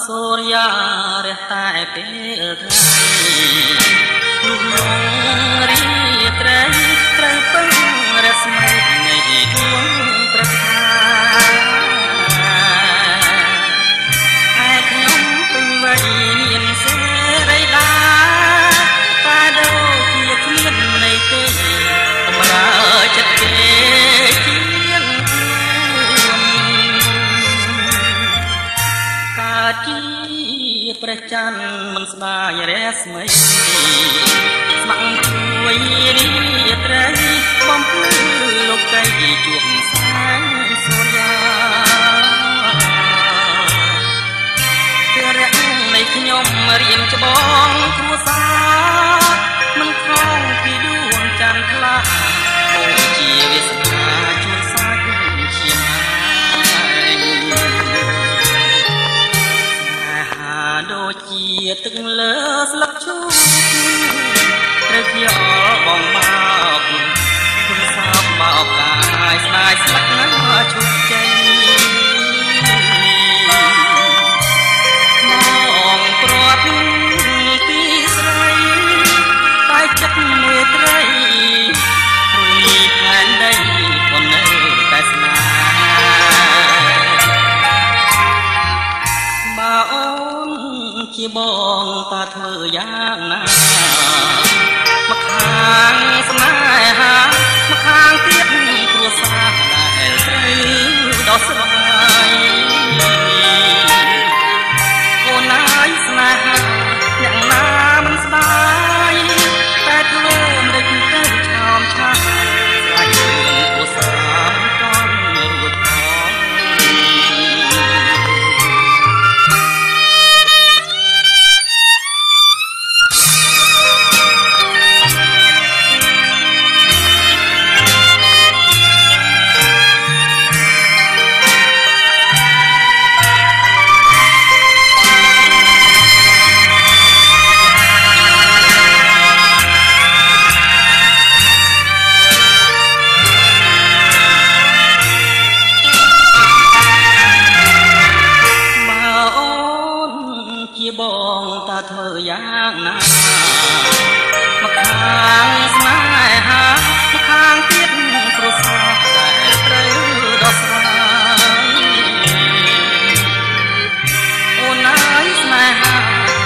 សូរយារះតែពេលថ្ងៃលុះលងរីត្រីត្រូវពឹងរស្មីនៃដួងប្រខាឯខ្ញុំពេញវ័យមានសេរីដាតែដូចជាគ្មាននៃទេបំរើចិត្តគេជាងកើតជាព្រះច័ន្ទមិនស្ដាយរស្មីស្ម័គ្រជួយរាត្រីបំភ្លឺលោកីជួបសាងសូរយាព្រះរៈនៃខ្ញុំរៀមច្បងគ្រួសារមិនខំពីដួងច័ន្ទថ្លាអូជាវាសនាជួនសាច់ឈាមឯងហាដូចជាទឹកលើស្លឹកឈូកត្រូវជាអល់បងមកគុំសោកបោកកាយស្ដាយស្លឹកណាឈូកចេញមកព្រាត់ពីស្រីតែចិត្តមួយត្រីព្រលីផែនដីក៏នៅតែស្នេហ៍បើអូនជាបងតើធ្វើយ៉ាងណាមកខាងស្នេហាមកខាងទៀតគ្រួសារដែលត្រូវដល់ស្វាយអូនណាយស្នេហាយ៉ាងណាមិនស្ដាយតែធ្វើមិនទៅឆោមឆាយស្លាញ់រឿងគ្រួសារមិនតន់រួចផងបងតើធ្វើយ៉ាងណាមកខាងស្នេហាមកខាងទៀតគ្រួសារដែលត្រូវដល់ស្រាយអូនណាយស្នេហា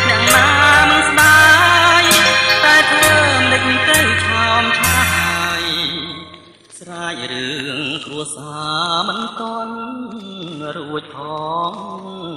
យ៉ាងណាមិនស្ដាយតែធ្វើមិនទៅឆោមឆាយស្រាយរឿងគ្រួសារមិនតន់រួចផង